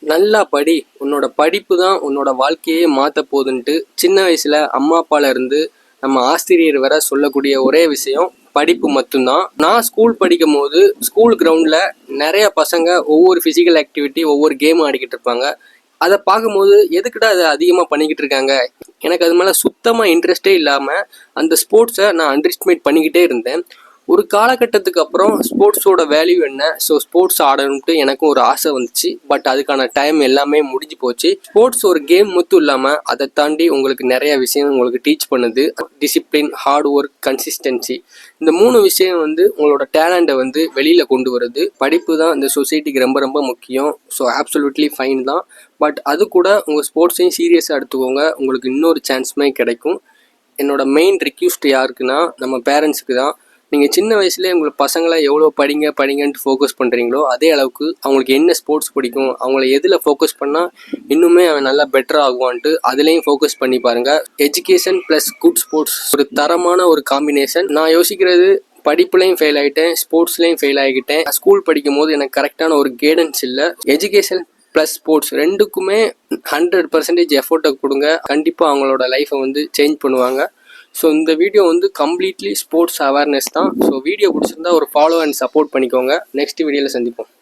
நல்லா படி, உன்னோட படிப்பு தான் உன்னோட வாழ்க்கையே மாற்ற போகுதுன்ட்டு சின்ன வயசில் அம்மா அப்பால இருந்து நம்ம ஆசிரியர் வர சொல்லக்கூடிய ஒரே விஷயம் படிப்பு மட்டும்தான். நான் ஸ்கூல் படிக்கும் போது ஸ்கூல் கிரவுண்டில் நிறைய பசங்க ஒவ்வொரு ஃபிசிக்கல் ஆக்டிவிட்டி ஒவ்வொரு கேம் ஆடிக்கிட்டு இருப்பாங்க. அதை பார்க்கும்போது எதுக்கிட்ட அதை அதிகமாக பண்ணிக்கிட்டு இருக்காங்க, எனக்கு அது மேலே சுத்தமாக இன்ட்ரெஸ்டே இல்லாமல் அந்த ஸ்போர்ட்ஸை நான் அண்டர் எஸ்டிமேட் பண்ணிக்கிட்டே இருந்தேன். ஒரு காலகட்டத்துக்கு அப்புறம் ஸ்போர்ட்ஸோட வேல்யூ என்ன, ஸோ ஸ்போர்ட்ஸ் ஆடணும்ட்டு எனக்கும் ஒரு ஆசை வந்துச்சு. பட் அதுக்கான டைம் எல்லாமே முடிஞ்சு போச்சு. ஸ்போர்ட்ஸ் ஒரு கேம் மட்டும் இல்லாமல் அதை தாண்டி உங்களுக்கு நிறைய விஷயம் உங்களுக்கு டீச் பண்ணுது. டிசிப்ளின், ஹார்ட் ஒர்க், கன்சிஸ்டன்சி, இந்த 3 விஷயம் உங்களோட டேலண்ட்டை வெளியில் கொண்டு வருது. படிப்பு தான் இந்த சொசைட்டிக்கு ரொம்ப ரொம்ப முக்கியம். ஸோ ஆப்சல்யூட்லி ஃபைன் தான். பட் அது கூட உங்கள் ஸ்போர்ட்ஸையும் சீரியஸாக எடுத்துக்கோங்க. உங்களுக்கு இன்னொரு சான்ஸுமே கிடைக்கும். என்னோட மெயின் ரிக்வெஸ்ட் யாருக்குன்னா நம்ம பேரண்ட்ஸுக்கு தான். நீங்கள் சின்ன வயசுலேயே உங்கள் பசங்களை எவ்வளோ படிங்கன்ட்டு ஃபோக்கஸ் பண்ணுறீங்களோ அதே அளவுக்கு அவங்களுக்கு என்ன ஸ்போர்ட்ஸ் பிடிக்கும், அவங்கள எதில் ஃபோக்கஸ் பண்ணால் இன்னுமே அவன் நல்லா பெட்டர் ஆகுவான்ட்டு அதுலேயும் ஃபோக்கஸ் பண்ணி பாருங்கள். எஜுகேஷன் ப்ளஸ் குட் ஸ்போர்ட்ஸ் ஒரு தரமான ஒரு காம்பினேஷன். நான் யோசிக்கிறது, படிப்புலையும் ஃபெயில் ஆகிட்டேன், ஸ்போர்ட்ஸ்லேயும் ஃபெயில் ஆகிட்டேன். ஸ்கூல் படிக்கும் போது எனக்கு கரெக்டான ஒரு கைடன்ஸ் இல்லை. எஜுகேஷன் ப்ளஸ் ஸ்போர்ட்ஸ் ரெண்டுக்குமே 100% எஃபோர்ட்டை கொடுங்க. கண்டிப்பாக அவங்களோட லைஃப்பை சேஞ்ச் பண்ணுவாங்க. ஸோ இந்த வீடியோ கம்ப்ளீட்லி ஸ்போர்ட்ஸ் அவேர்னஸ் தான். ஸோ வீடியோ பிடிச்சிருந்தா ஒரு ஃபாலோ அண்ட் சப்போர்ட் பண்ணிக்கோங்க. நெக்ஸ்ட் வீடியோவில் சந்திப்போம்.